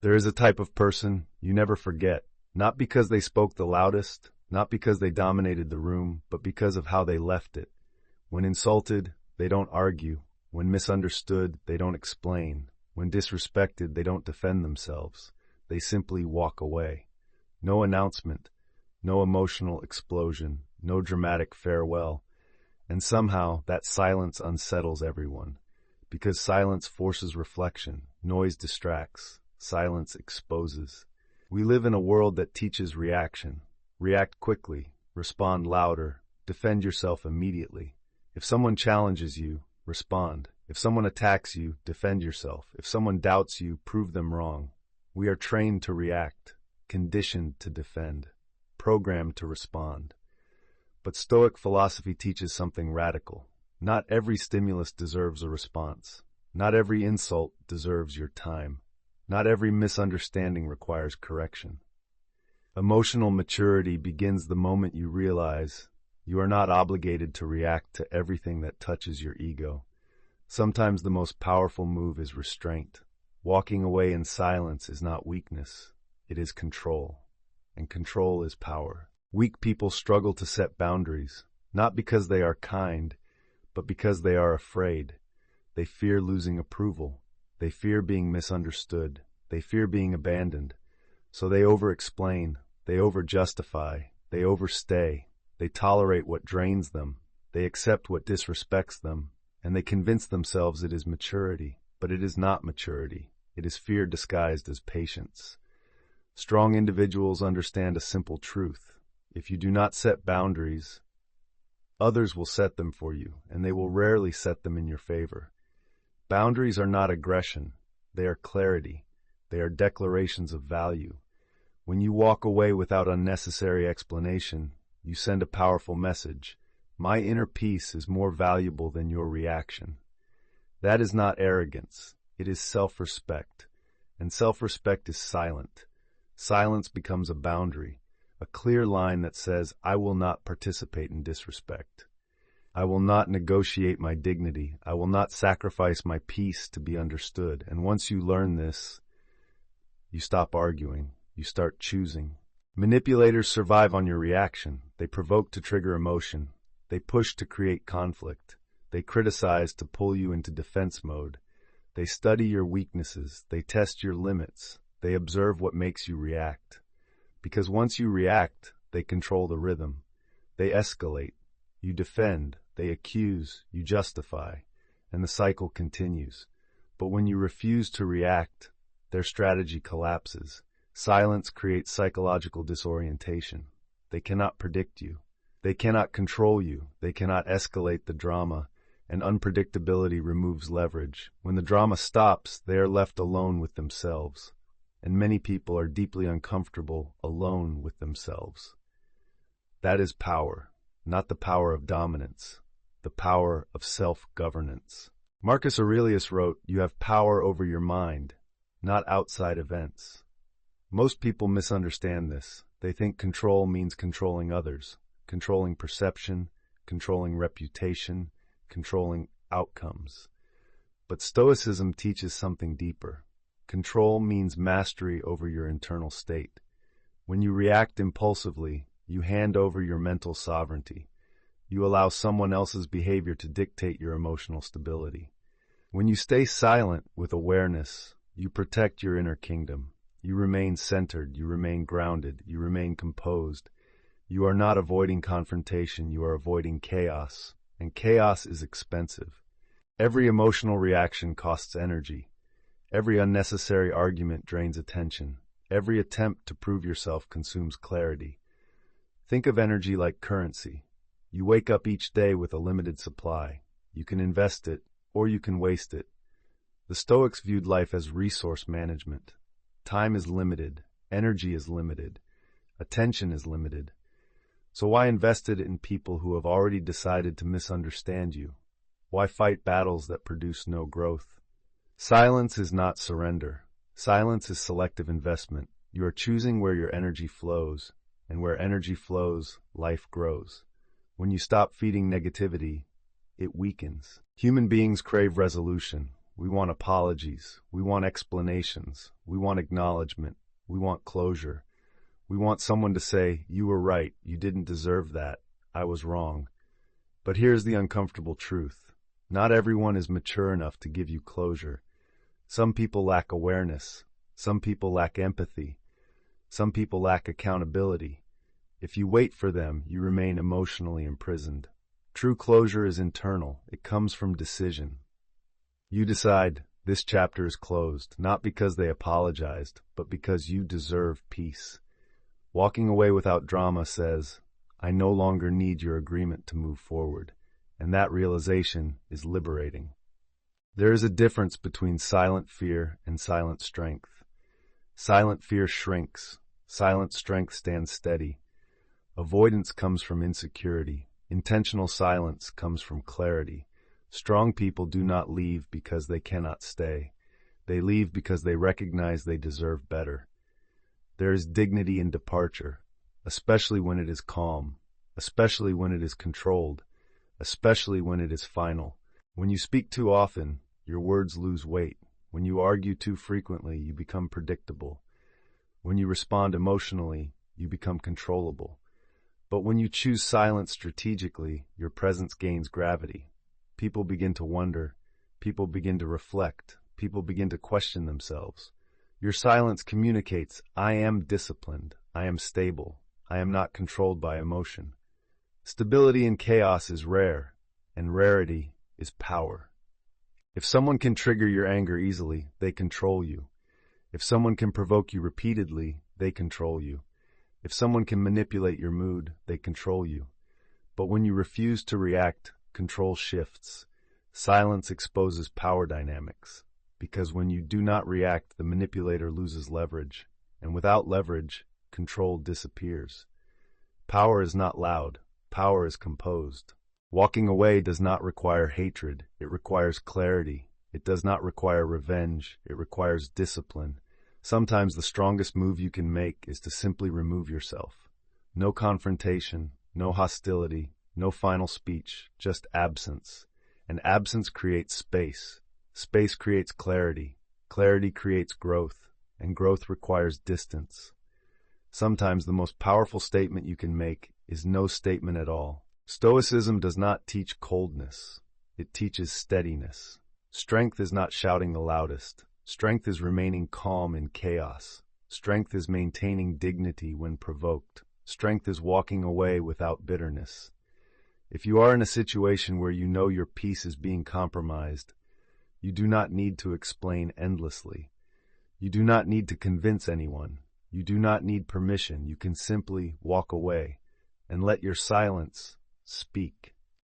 There is a type of person you never forget, not because they spoke the loudest, not because they dominated the room, but because of how they left it. When insulted, they don't argue. When misunderstood, they don't explain. When disrespected, they don't defend themselves. They simply walk away. No announcement, no emotional explosion, no dramatic farewell. And somehow that silence unsettles everyone. Because silence forces reflection, noise distracts, silence exposes. We live in a world that teaches reaction. React quickly, respond louder, defend yourself immediately. If someone challenges you, respond. If someone attacks you, defend yourself. If someone doubts you, prove them wrong. We are trained to react, conditioned to defend, programmed to respond. But Stoic philosophy teaches something radical. Not every stimulus deserves a response. Not every insult deserves your time. Not every misunderstanding requires correction. Emotional maturity begins the moment you realize you are not obligated to react to everything that touches your ego. Sometimes the most powerful move is restraint. Walking away in silence is not weakness, it is control. And control is power. Weak people struggle to set boundaries, not because they are kind, but because they are afraid. They fear losing approval. They fear being misunderstood. They fear being abandoned. So they over-explain, they over-justify, they overstay. They tolerate what drains them. They accept what disrespects them. And they convince themselves it is maturity. But it is not maturity. It is fear disguised as patience. Strong individuals understand a simple truth. If you do not set boundaries, others will set them for you, and they will rarely set them in your favor. Boundaries are not aggression. They are clarity. They are declarations of value. When you walk away without unnecessary explanation, you send a powerful message. My inner peace is more valuable than your reaction. That is not arrogance. It is self-respect. And self-respect is silent. Silence becomes a boundary, a clear line that says, I will not participate in disrespect. I will not negotiate my dignity. I will not sacrifice my peace to be understood. And once you learn this, you stop arguing. You start choosing. Manipulators survive on your reaction. They provoke to trigger emotion. They push to create conflict. They criticize to pull you into defense mode. They study your weaknesses. They test your limits. They observe what makes you react. Because once you react, they control the rhythm. They escalate. You defend. They accuse. You justify. And the cycle continues. But when you refuse to react, their strategy collapses. Silence creates psychological disorientation. They cannot predict you. They cannot control you. They cannot escalate the drama, and unpredictability removes leverage. When the drama stops, they are left alone with themselves. And many people are deeply uncomfortable alone with themselves. That is power, not the power of dominance, the power of self-governance. Marcus Aurelius wrote, "You have power over your mind, not outside events." Most people misunderstand this. They think control means controlling others, controlling perception, controlling reputation, controlling outcomes. But Stoicism teaches something deeper. Control means mastery over your internal state. When you react impulsively, you hand over your mental sovereignty. You allow someone else's behavior to dictate your emotional stability. When you stay silent with awareness, you protect your inner kingdom. You remain centered, you remain grounded, you remain composed. You are not avoiding confrontation, you are avoiding chaos. And chaos is expensive. Every emotional reaction costs energy. Every unnecessary argument drains attention. Every attempt to prove yourself consumes clarity. Think of energy like currency. You wake up each day with a limited supply. You can invest it, or you can waste it. The Stoics viewed life as resource management. Time is limited, energy is limited, attention is limited. So why invest it in people who have already decided to misunderstand you? Why fight battles that produce no growth? Silence is not surrender. Silence is selective investment. You are choosing where your energy flows, and where energy flows, life grows. When you stop feeding negativity, it weakens. Human beings crave resolution. We want apologies. We want explanations. We want acknowledgement. We want closure. We want someone to say, "You were right. You didn't deserve that. I was wrong." But here's the uncomfortable truth. Not everyone is mature enough to give you closure. Some people lack awareness. Some people lack empathy. Some people lack accountability. If you wait for them, you remain emotionally imprisoned. True closure is internal. It comes from decision. You decide, this chapter is closed, not because they apologized, but because you deserve peace. Walking away without drama says, I no longer need your agreement to move forward, and that realization is liberating. There is a difference between silent fear and silent strength. Silent fear shrinks. Silent strength stands steady. Avoidance comes from insecurity. Intentional silence comes from clarity. Strong people do not leave because they cannot stay. They leave because they recognize they deserve better. There is dignity in departure, especially when it is calm, especially when it is controlled, especially when it is final. When you speak too often, your words lose weight. When you argue too frequently, you become predictable. When you respond emotionally, you become controllable. But when you choose silence strategically, your presence gains gravity. People begin to wonder. People begin to reflect. People begin to question themselves. Your silence communicates, I am disciplined. I am stable. I am not controlled by emotion. Stability in chaos is rare, and rarity is power. If someone can trigger your anger easily, they control you. If someone can provoke you repeatedly, they control you. If someone can manipulate your mood, they control you. But when you refuse to react, control shifts. Silence exposes power dynamics. Because when you do not react, the manipulator loses leverage. And without leverage, control disappears. Power is not loud. Power is composed. Walking away does not require hatred. It requires clarity. It does not require revenge. It requires discipline. Sometimes the strongest move you can make is to simply remove yourself. No confrontation, no hostility, no final speech, just absence. And absence creates space. Space creates clarity. Clarity creates growth. And growth requires distance. Sometimes the most powerful statement you can make is no statement at all. Stoicism does not teach coldness. It teaches steadiness. Strength is not shouting the loudest. Strength is remaining calm in chaos. Strength is maintaining dignity when provoked. Strength is walking away without bitterness. If you are in a situation where you know your peace is being compromised, you do not need to explain endlessly. You do not need to convince anyone. You do not need permission. You can simply walk away and let your silence speak.